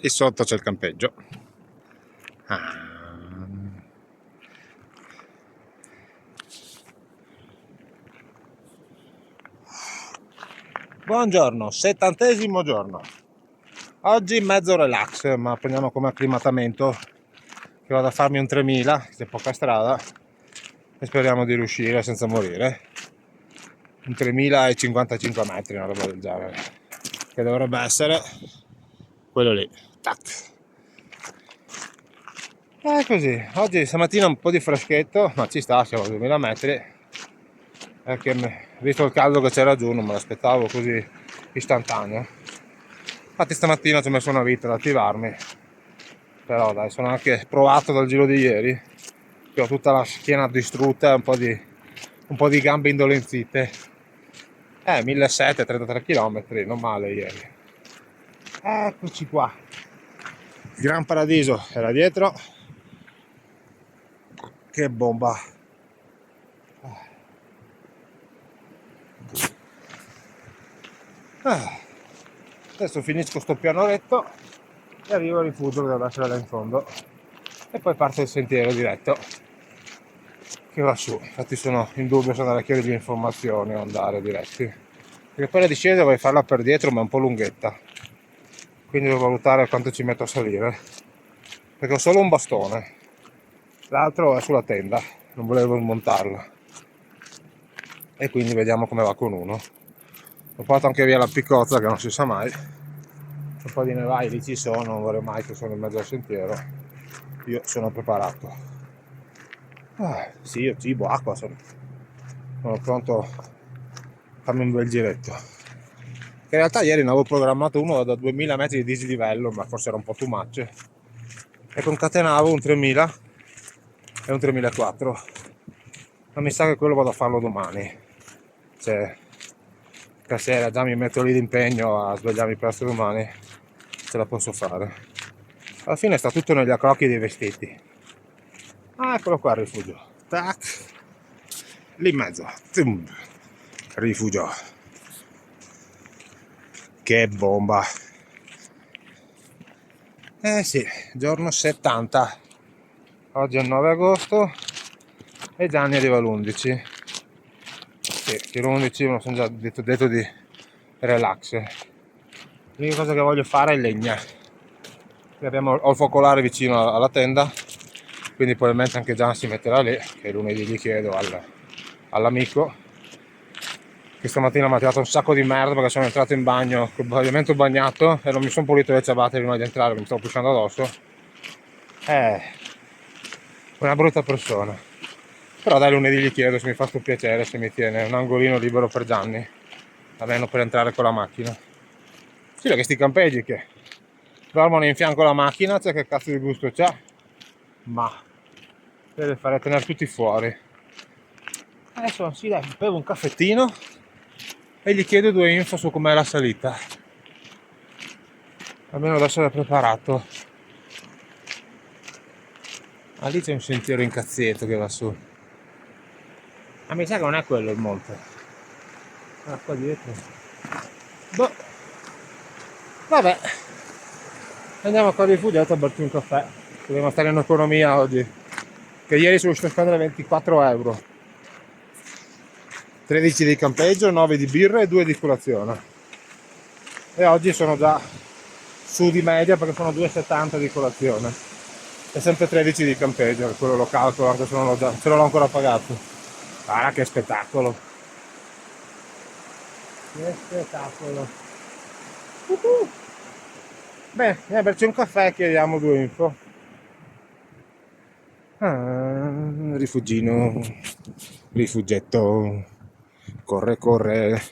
e sotto c'è il campeggio. Ah. Buongiorno, 70° giorno. Oggi mezzo relax, ma prendiamo come acclimatamento che vado a farmi un 3000, c'è poca strada e speriamo di riuscire senza morire. Un 3055 metri, una roba del genere, che dovrebbe essere quello lì. Tac. E così, oggi stamattina un po' di freschetto, ma ci sta, siamo a 2000 metri, perché visto il caldo che c'era giù non me l'aspettavo così istantaneo. Infatti stamattina ci ho messo una vita ad attivarmi, però dai, sono anche provato dal giro di ieri, che ho tutta la schiena distrutta e un po' di gambe indolenzite. 1700, 33 km, non male ieri. Eccoci qua. Il Gran Paradiso era dietro. Che bomba. Adesso finisco sto pianoretto e arrivo al rifugio che deve essere là in fondo. E poi parte il sentiero diretto che va su. Infatti sono in dubbio se andare a chiedere informazioni o andare diretti, perché quella discesa vorrei farla per dietro, ma è un po' lunghetta, quindi devo valutare quanto ci metto a salire, perché ho solo un bastone, l'altro è sulla tenda, non volevo smontarla e quindi vediamo come va con uno. Ho portato anche via la piccozza, che non si sa mai, un po' di nevai lì ci sono, non vorrei mai che sono in mezzo al sentiero, io sono preparato. Sì, io cibo, acqua, sono pronto a farmi un bel giretto. Che in realtà ieri ne avevo programmato uno da 2000 metri di dislivello, ma forse era un po' too much, e concatenavo un 3000 e un 3004, ma mi sa che quello vado a farlo domani, cioè stasera già mi metto lì d'impegno a svegliarmi presto domani, ce la posso fare. Alla fine sta tutto negli accrocchi dei vestiti. Eccolo qua il rifugio, tac, lì in mezzo, zoom. Rifugio, che bomba. Sì, giorno 70, oggi è il 9 agosto e Gianni arriva l'11. Sì, che l'11 me lo sono già detto di relax. L'unica cosa che voglio fare è legna. Ho il focolare vicino alla tenda, quindi probabilmente anche Gian si metterà lì, che lunedì gli chiedo all'amico, che stamattina mi ha tirato un sacco di merda perché sono entrato in bagno, ovviamente ho bagnato e non mi sono pulito le ciabatte prima di entrare, che mi stavo pusciando addosso. Una brutta persona. Però dai, lunedì gli chiedo se mi fa sto piacere, se mi tiene un angolino libero per Gianni, almeno per entrare con la macchina. Sì, perché sti campeggi che dormono in fianco alla macchina, cioè che cazzo di gusto c'ha? Ma deve fare tenere tutti fuori. Adesso sì, dai, bevo un caffettino e gli chiedo 2 info su com'è la salita, almeno da essere preparato. Lì c'è un sentiero incazzietto che va su. Mi sa che non è quello il monte. Qua dietro. Boh. Vabbè. Andiamo qua al rifugiato a berci un caffè. Dobbiamo stare in economia oggi. Che ieri sono riuscito a spendere 24 euro. 13 di campeggio, 9 di birra e 2 di colazione. E oggi sono già su di media perché sono 2,70 di colazione. E sempre 13 di campeggio, quello lo calcolo anche se non se non l'ho ancora pagato. Guarda che spettacolo! Che spettacolo! Beh, berci un caffè e chiediamo 2 info. Rifugino, rifugetto, corre, corre.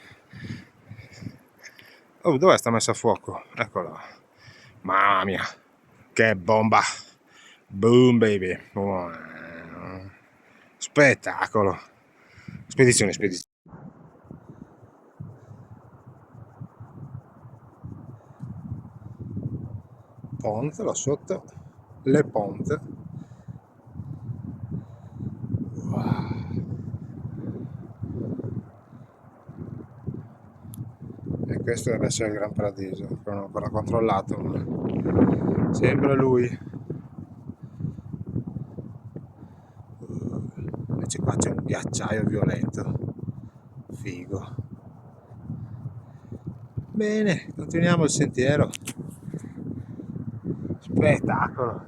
Oh, dov'è sta messa a fuoco? Eccola. Mamma mia, che bomba! Boom baby! Spettacolo! Spedizione, spedizione. Ponte là sotto, le ponte. E questo deve essere il Gran Paradiso, che non ho ancora controllato, ma sembra lui. Invece qua c'è un ghiacciaio violento, figo. Bene, continuiamo il sentiero. Spettacolo,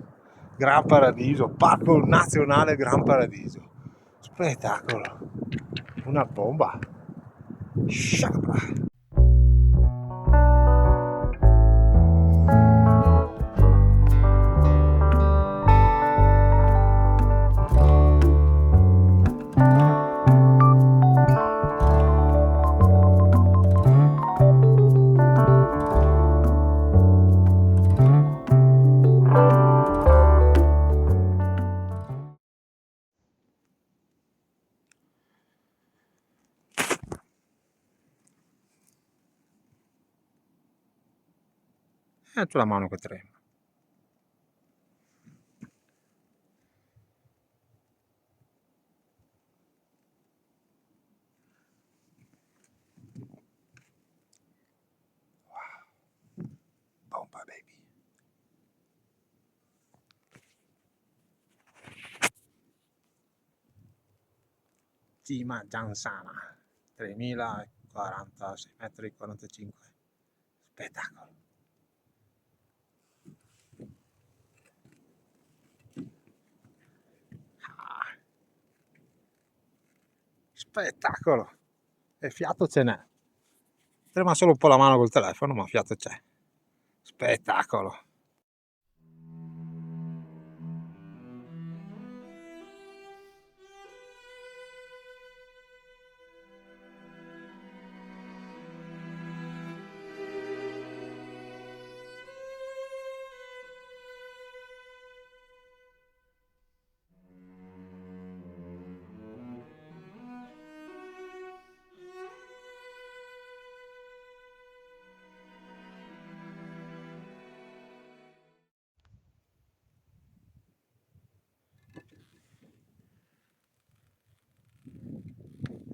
Gran Paradiso, Parco Nazionale Gran Paradiso, spettacolo, una bomba. Sciabra. C'ho la mano che trema. Wow. Bomba baby. Cima Giansana, 3046 metri 45. Spettacolo. Spettacolo. E fiato ce n'è. Trema solo un po' la mano col telefono, ma fiato c'è. Spettacolo.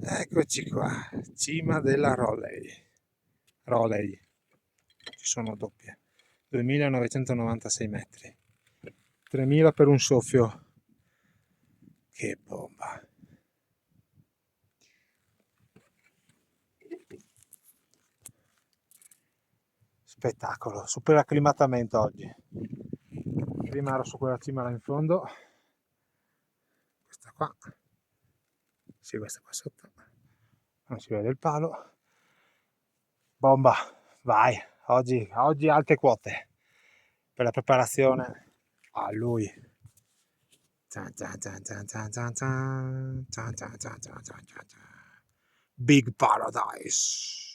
Eccoci qua, cima della Roley, ci sono doppie, 2996 metri, 3000 per un soffio, che bomba. Spettacolo, super acclimatamento oggi. Prima ero su quella cima là in fondo, questa qua, sì, questa qua sotto, non si vede il palo. Bomba, vai, oggi alte quote per la preparazione a lui. Big Paradise.